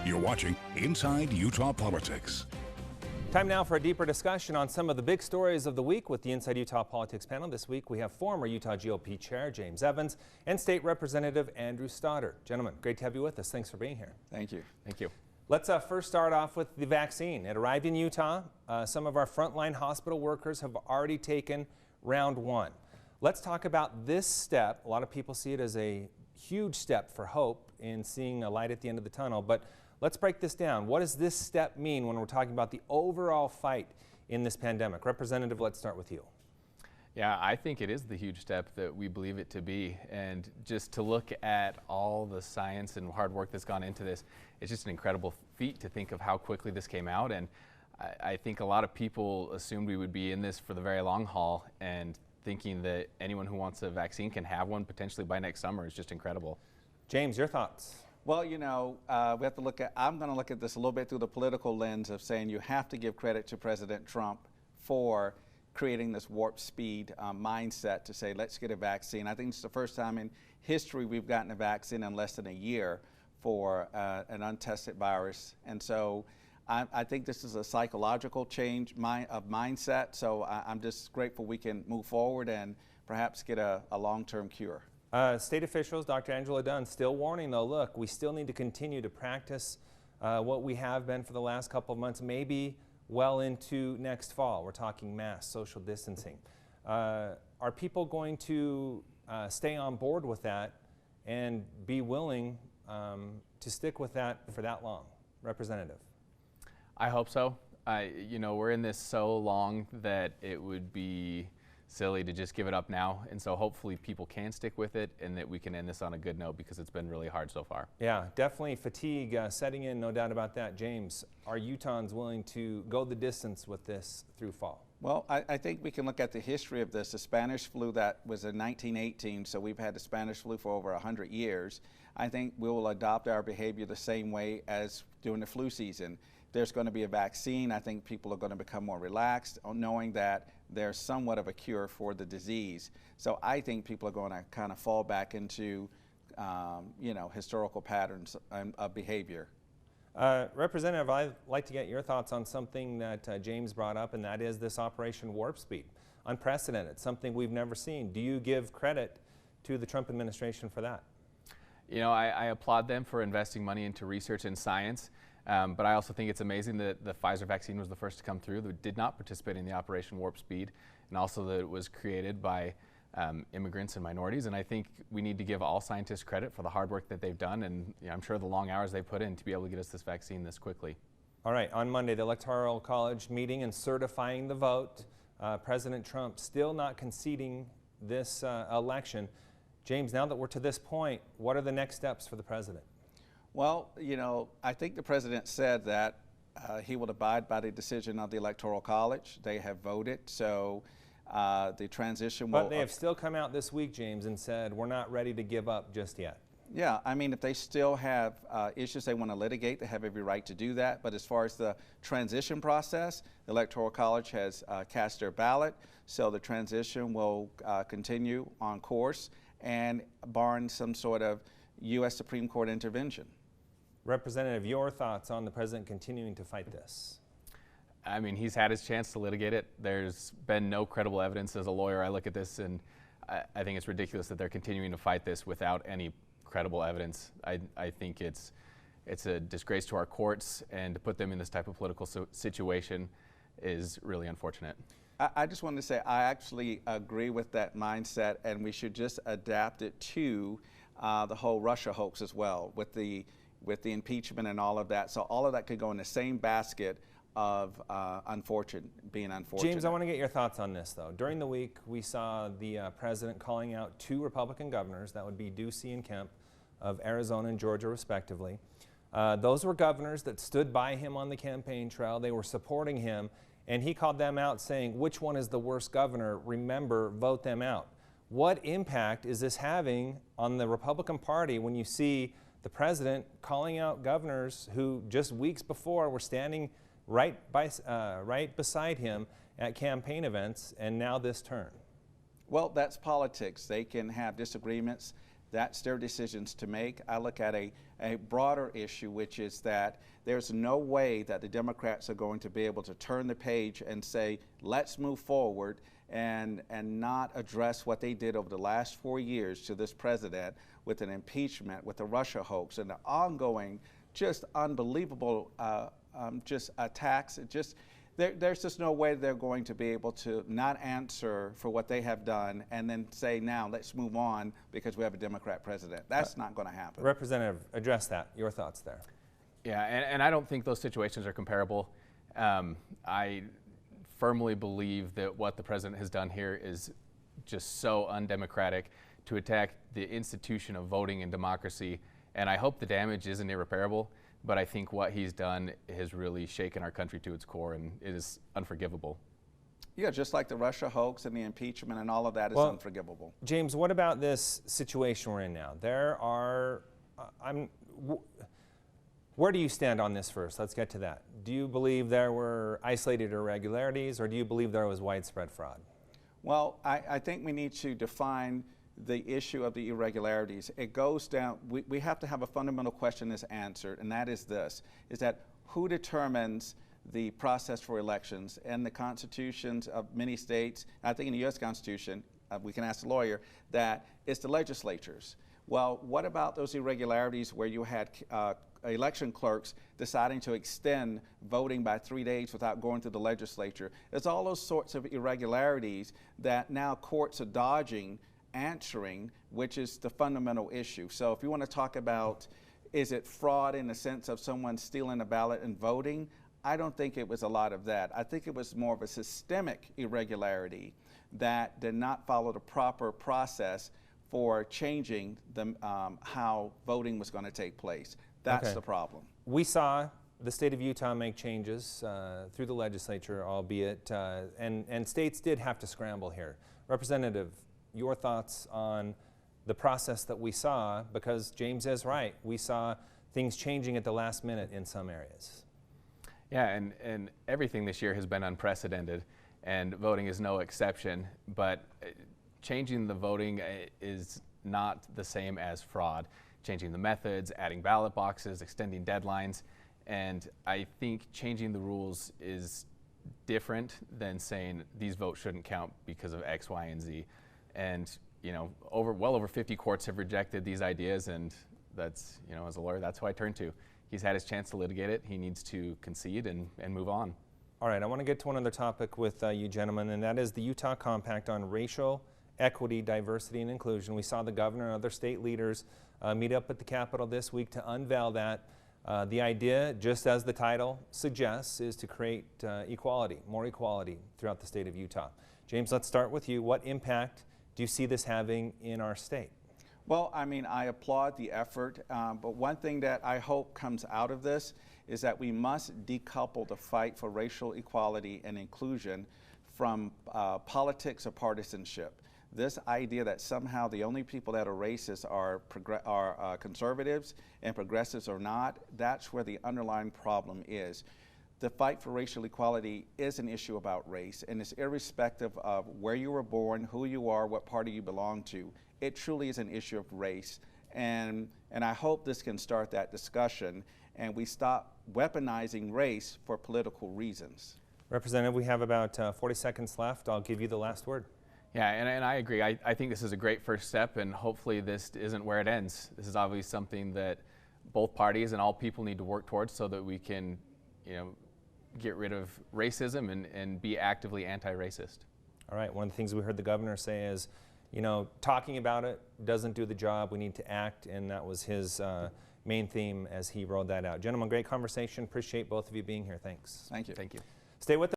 You're watching Inside Utah Politics. Time now for a deeper discussion on some of the big stories of the week with the Inside Utah Politics panel. This week we have former Utah GOP Chair James Evans and State Representative Andrew Stoddard. Gentlemen, great to have you with us. Thanks for being here. Thank you. Thank you. Let's first start off with the vaccine. It arrived in Utah. Some of our frontline hospital workers have already taken round one. Let's talk about this step. A lot of people see it as a huge step for hope in seeing a light at the end of the tunnel, but let's break this down. What does this step mean when we're talking about the overall fight in this pandemic? Representative, let's start with you. Yeah, I think it is the huge step that we believe it to be. And just to look at all the science and hard work that's gone into this, it's just an incredible feat to think of how quickly this came out. And I think a lot of people assumed we would be in this for the very long haul, and thinking that anyone who wants a vaccine can have one potentially by next summer is just incredible. James, your thoughts? Well, you know, we have to look at, I'm going to look at this a little bit through the political lens of saying you have to give credit to President Trump for creating this warp speed mindset to say, let's get a vaccine. I think it's the first time in history we've gotten a vaccine in less than a year for an untested virus. And so I think this is a psychological change of mindset. So I'm just grateful we can move forward and perhaps get a long-term cure. State officials, Dr. Angela Dunn, still warning though, look, we still need to continue to practice what we have been for the last couple of months, maybe well into next fall. We're talking mask, social distancing. Are people going to stay on board with that and be willing to stick with that for that long? Representative. I hope so. You know, we're in this so long that it would be silly to just give it up now, and so hopefully people can stick with it and that we can end this on a good note, because it's been really hard so far. Yeah, definitely fatigue setting in, no doubt about that. James, are Utahns willing to go the distance with this through fall? Well, I think we can look at the history of this. The Spanish flu that was in 1918, so we've had the Spanish flu for over 100 years. I think we will adopt our behavior the same way as during the flu season. There's going to be a vaccine. I think people are going to become more relaxed, knowing that there's somewhat of a cure for the disease. So I think people are going to kind of fall back into, you know, historical patterns of behavior. Representative, I'd like to get your thoughts on something that James brought up, and that is this Operation Warp Speed. Unprecedented, something we've never seen. Do you give credit to the Trump administration for that? You know, I applaud them for investing money into research and science. But I also think it's amazing that the Pfizer vaccine was the first to come through that did not participate in the Operation Warp Speed, and also that it was created by immigrants and minorities. And I think we need to give all scientists credit for the hard work that they've done, and you know, I'm sure the long hours they put in to be able to get us this vaccine this quickly. All right, on Monday, the Electoral College meeting and certifying the vote. President Trump still not conceding this election. James, now that we're to this point, what are the next steps for the president? Well, you know, I think the president said that he will abide by the decision of the Electoral College. They have voted, so the transition will... But they have still come out this week, James, and said we're not ready to give up just yet. Yeah, I mean, if they still have issues they want to litigate, they have every right to do that. But as far as the transition process, the Electoral College has cast their ballot, so the transition will continue on course, and barring some sort of U.S. Supreme Court intervention. Representative, your thoughts on the president continuing to fight this? I mean, he's had his chance to litigate it. There's been no credible evidence. As a lawyer, I look at this and I think it's ridiculous that they're continuing to fight this without any credible evidence. I think it's a disgrace to our courts, and to put them in this type of political situation is really unfortunate. I just wanted to say I actually agree with that mindset, and we should just adapt it to the whole Russia hoax as well, with the impeachment and all of that. So all of that could go in the same basket of being unfortunate. James, I want to get your thoughts on this, though. During the week, we saw the president calling out two Republican governors, that would be Ducey and Kemp, of Arizona and Georgia, respectively. Those were governors that stood by him on the campaign trail. They were supporting him, and he called them out saying, which one is the worst governor? Remember, vote them out. What impact is this having on the Republican Party when you see the president calling out governors who just weeks before were standing right beside him at campaign events, and now this turn? Well, that's politics. They can have disagreements. That's their decisions to make. I look at a broader issue, which is that there's no way that the Democrats are going to be able to turn the page and say, let's move forward and not address what they did over the last 4 years to this president with an impeachment, with the Russia hoax, and the ongoing, just unbelievable just attacks. There's just no way they're going to be able to not answer for what they have done and then say, now let's move on because we have a Democrat president. That's not going to happen. Representative, address that. Your thoughts there. Yeah, and I don't think those situations are comparable. I firmly believe that what the president has done here is just so undemocratic to attack the institution of voting and democracy. And I hope the damage isn't irreparable, but I think what he's done has really shaken our country to its core, and it is unforgivable. Yeah, just like the Russia hoax and the impeachment and all of that is unforgivable. James, what about this situation we're in now? There are, where do you stand on this first? Let's get to that. Do you believe there were isolated irregularities, or do you believe there was widespread fraud? Well, I think we need to define the issue of the irregularities. It goes down, we have to have a fundamental question that's answered, and that is this, is that who determines the process for elections? And the constitutions of many states, I think in the U.S. Constitution, we can ask the lawyer, that it's the legislatures. Well, what about those irregularities where you had election clerks deciding to extend voting by 3 days without going through the legislature? There's all those sorts of irregularities that now courts are dodging answering, which is the fundamental issue. So if you want to talk about, is it fraud in the sense of someone stealing a ballot and voting? I don't think it was a lot of that. I think it was more of a systemic irregularity that did not follow the proper process for changing the, how voting was going to take place. That's the problem. We saw the state of Utah make changes through the legislature, albeit, and states did have to scramble here. Representative, your thoughts on the process that we saw, because James is right, we saw things changing at the last minute in some areas. Yeah, and everything this year has been unprecedented, and voting is no exception, but changing the voting is not the same as fraud. Changing the methods, adding ballot boxes, extending deadlines, and I think changing the rules is different than saying these votes shouldn't count because of X, Y, and Z. And you know, well over 50 courts have rejected these ideas, and that's, you know, as a lawyer, that's who I turn to. He's had his chance to litigate it. He needs to concede and move on. All right, I want to get to one other topic with you gentlemen, and that is the Utah Compact on Racial Equity, Diversity, and Inclusion. We saw the governor and other state leaders meet up at the Capitol this week to unveil that. The idea, just as the title suggests, is to create equality, more equality throughout the state of Utah. James, let's start with you. What impact do you see this having in our state? Well, I mean, I applaud the effort, but one thing that I hope comes out of this is that we must decouple the fight for racial equality and inclusion from politics or partisanship. This idea that somehow the only people that are racist are conservatives and progressives are not, that's where the underlying problem is. The fight for racial equality is an issue about race, and it's irrespective of where you were born, who you are, what party you belong to. It truly is an issue of race, and I hope this can start that discussion and we stop weaponizing race for political reasons. Representative, we have about 40 seconds left. I'll give you the last word. Yeah, and I agree. I think this is a great first step, and hopefully this isn't where it ends. This is obviously something that both parties and all people need to work towards so that we can, you know, get rid of racism and be actively anti-racist. All right, one of the things we heard the governor say is, you know, talking about it doesn't do the job. We need to act, and that was his main theme as he rolled that out. Gentlemen, great conversation. Appreciate both of you being here. Thanks. Thank you. Thank you. Stay with us.